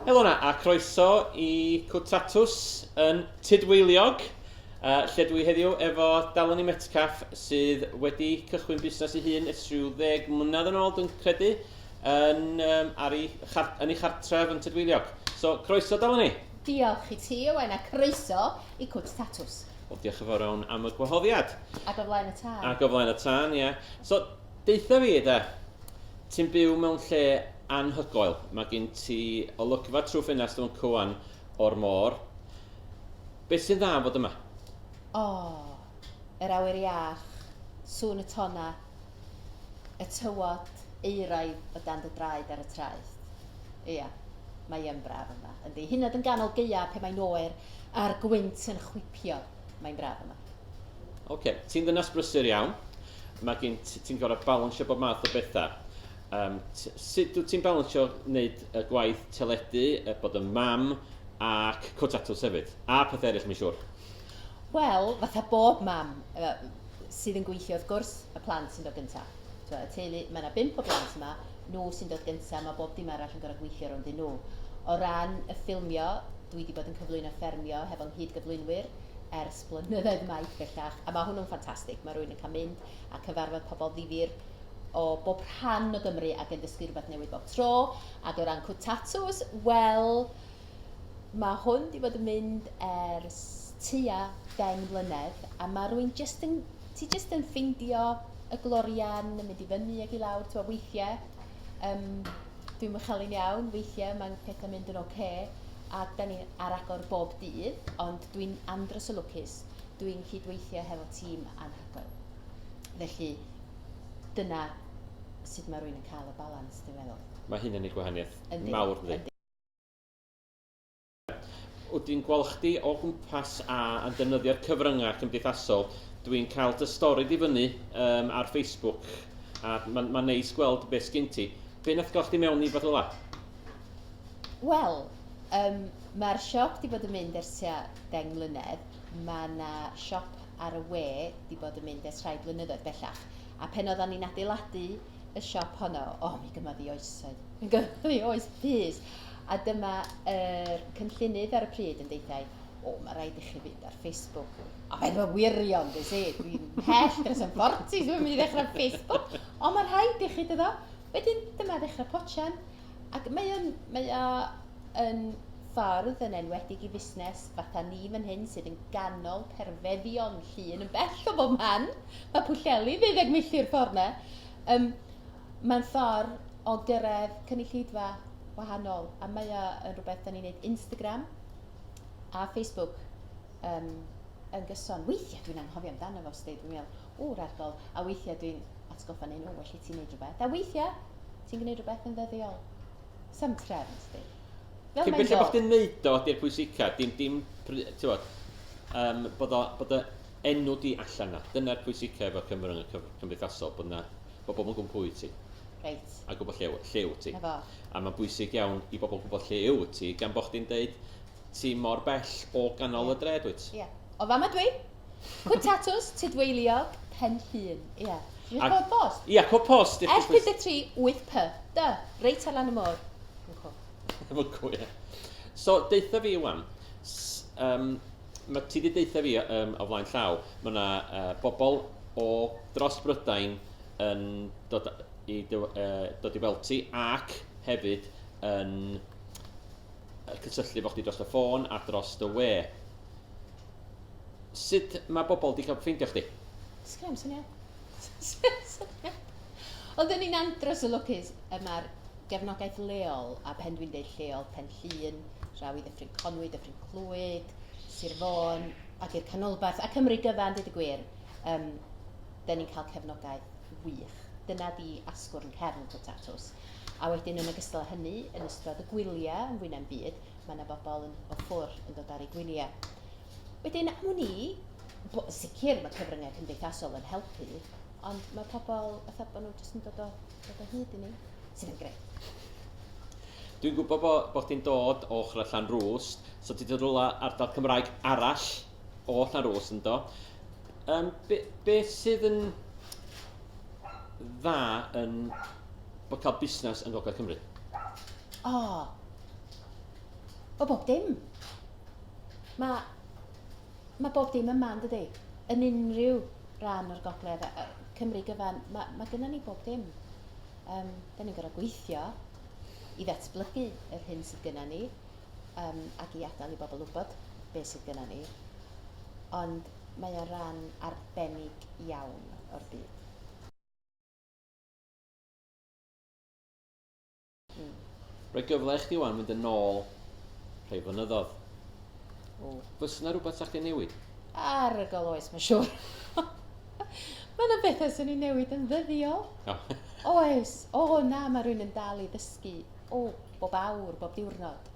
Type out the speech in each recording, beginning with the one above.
Helo na, a croeso i Cwt Tatws yn Tudweiliog, lle dwi heddiw efo Daloni Metcalfe sydd wedi cychwyn busnes ei hun ers rhyw 10 mlynedd yn ôl, dwi'n credu, yn ei chartref yn Tudweiliog. So, croeso Daloni. Diolch i ti, Owain, a croeso i Cwt Tatws. Wel, diolch yn fawr iawn am y gwahoddiad. Ac o flaen y tân. Ac o flaen y tân, ie. So, deitha fi, ti'n byw mewn lle anhygoel. Mae gen ti olygfa trwy ffenast o'n cwan o'r môr. Beth sy'n dda fod yma? Yr awyr iach, sŵn y tonna, y tywod euraidd o dan dy draed ar y traeth. Ia, mae yn braf yma. Yndi, hynod yn ganol gaea pe mae'n oer a'r gwynt yn chwipio, mae'n braf yma. Oce, ti'n ddynas brysur iawn. Mae gen ti'n gorau balansio bob math o bethau. Sut wyt ti'n balansio wneud y gwaith teledu, bod yn mam ac Cwt Tatws hefyd? A peth eraill, mae'n siŵr? Wel, fatha bob mam sydd yn gweithio wrth gwrs, y plant sy'n dod gyntaf. Y teulu, mae yna 5 o blant yma, nhw sy'n dod gyntaf, mae bob dim arall yn gorau gweithio rownd i nhw. O ran y ffilmio, dwi wedi bod yn cyflwyno ffermio hefo'n hyd gyflwynwyr ers blynyddoedd maith bellach, a mae hwnnw'n ffantastig. Mae rhywun yn cael mynd a cyfarfod pobl ddifyr o bob rhan o Gymru ac yn dysgu rhywbeth newydd bob tro. Ac o ran Cwt Tatws, wel, mae hwn wedi bod yn mynd ers tua 10 mlynedd, a mae rhywun ti jyst yn ffeindio y glorian yn mynd i fyny ac i lawr, ti'n weithiau. Dwi'n mychalu'n iawn, weithiau mae'n pethau mynd yn oce, ac da ni ar agor bob dydd, ond dwi'n andros o lwcus, dwi'n cydweithio hefo tîm anhygoel. Felly, dyna sut mae rhywun yn cael y balans, dwi'n meddwl. Mae hyn yn ei gwahaniaeth mawr, ddi. Dwi'n gweld chdi o gwmpas a defnyddio'r cyfryngau cymdeithasol. Dwi'n cael dy stori di fyny ar Facebook, a mae'n neis gweld beth sgyn ti. Be nath gael chdi mewn i fath ola? Wel, mae'r siop di bod yn mynd ers tua 10 mlynedd. Mae yna siop ar y we di bod yn mynd ers rhai blynyddoedd bellach. A pen oeddan ni'n adeiladu y siop honno, mi gymodd i oesoedd. Mi gymodd i oes bys. A dyma yr cynllunydd ar y pryd yn deithau, mae rhaid i chi fynd ar Facebook. A fe'n fy wirion, dwi'n hell dros yn fforti, dwi'n mynd i ddechrau Facebook. Mae'n rhaid i chi dyddo. Wedyn, dyma ddechrau potsian. Ac mae yn ffordd yn enwedig i fusnes fatha ni fan hyn sydd yn ganol perfeddion llun yn bell o bob man. Mae Pwllheli 12 milltir ffordd na. Mae'n ffordd o gyrraedd cynulleidfa wahanol, a mae yn rhywbeth da ni'n neud Instagram a Facebook yn gyson. Weithiau dwi'n anghofio amdano fo, dwi'n meddwl, ragol, a weithiau dwi'n atgoffa neu well i ti'n neud rhywbeth. A weithiau, ti'n gwneud rhywbeth yn ddyddiol. Some trefns, di. Cyn beth bod chdi'n neud o, di'r pwysica, bod y enw di allan na. Dyna'r pwysica efo cymdeithasol, bod bobl yn gwybod pwy ti. Reit. A gwybod lle wyt ti. Efo. A mae'n bwysig iawn i bobl gwybod lle wyt ti, gan bod chdi'n deud ti mor bell o ganol y dred wyt. Ie. O fama dwi. Cwt Tatws, Tudweiliog, Pen Llun. Ie. Dwi'n cod post. Ie, cod post. S53 8P. Da, reit ar lan y môr. Efo cw, ie. So, deitha fi wan, ti wedi deitha fi o flaen llaw, mae yna bobl o dros Brydain yn dod i weld ti ac hefyd yn cysylltu fo chdi dros y ffôn a dros y we. Sut mae bobl wedi cael ffeindio chdi? Sgrym, syniad. Oedden ni'n andros o lwcus yma'r gefnogaeth leol, a pen dwi'n deud lleol, Pen Llun, draw i Ddyffryn Conwy, Ddyffryn Clwyd, Sir Fôn, ac i'r canolbarth, a Cymru gyfan, dweud y gwir, da ni'n cael cefnogaeth wych. Dyna di asgwrn cefn Cwt Tatws. A wedyn yn ogystal â hynny, yn ystod y gwyliau yn fwy na'n byd, mae yna bobl o ffwr yn dod ar ei gwyliau. Wedyn am hwnni, sicr mae cyfryngau cymdeithasol yn helpu, ond mae pobl, fatha bod nhw jyst yn dod o hyd i ni, sydd yn greu. Dwi'n gwybod bod chdi'n dod o Llanrwst, so ti wedi dod ardal Cymraeg arall o Llanrwst yn do. Beth sydd yn dda yn bod cael busnes yn Gogledd Cymru? O bob dim. Mae bob dim yma, yn dydi? Yn unrhyw rhan o'r gogledd Cymru gyfan, mae gennym ni bob dim. Da ni'n gorfod gweithio i ddatblygu yr hyn sydd gennym ni ac i adael i bobl wybod beth sydd gennym ni. Ond mae o'n rhan arbennig iawn o'r byd. Rhoi gyfle i chdi wan mynd yn ôl rhai flynyddoedd. Fys yna rhywbeth sa'ch chi'n newid? Arogl oes, mae'n siŵr. Mae yna bethau sy'n ei newid yn ddyddiol. Oes, na, mae rhywun yn dal i ddysgu. Bob awr, bob diwrnod.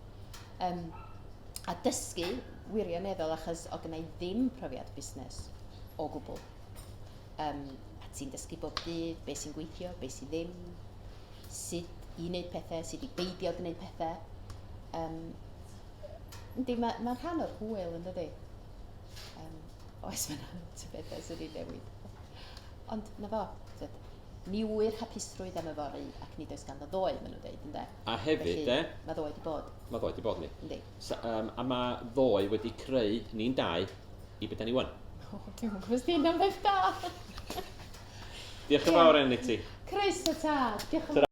A dysgu wirioneddol achos o gynnau ddim profiad busnes o gwbl. A ti'n dysgu bob dydd, beth sy'n gweithio, beth sy'n ddim, sut i wneud pethau, sut i beidio gwneud pethau. Mae'n rhan o'r hwyl yn dydi. Oes mae'n rhan o bethau sy'n ei newid. Ond na fo, ni wyr hapusrwydd am yfory ac nid oes gan o ddoe, maen nhw'n dweud, ynddo? A hefyd, Mae ddoe di bod. Mae ddoe di bod ni. Yndi. A mae ddoe wedi creu ni'n dau i beth da ni wan. Dwi'n gwybod ti'n am beth da. Diolch yn fawr enni ti. Croeso tad. Diolch yn fawr.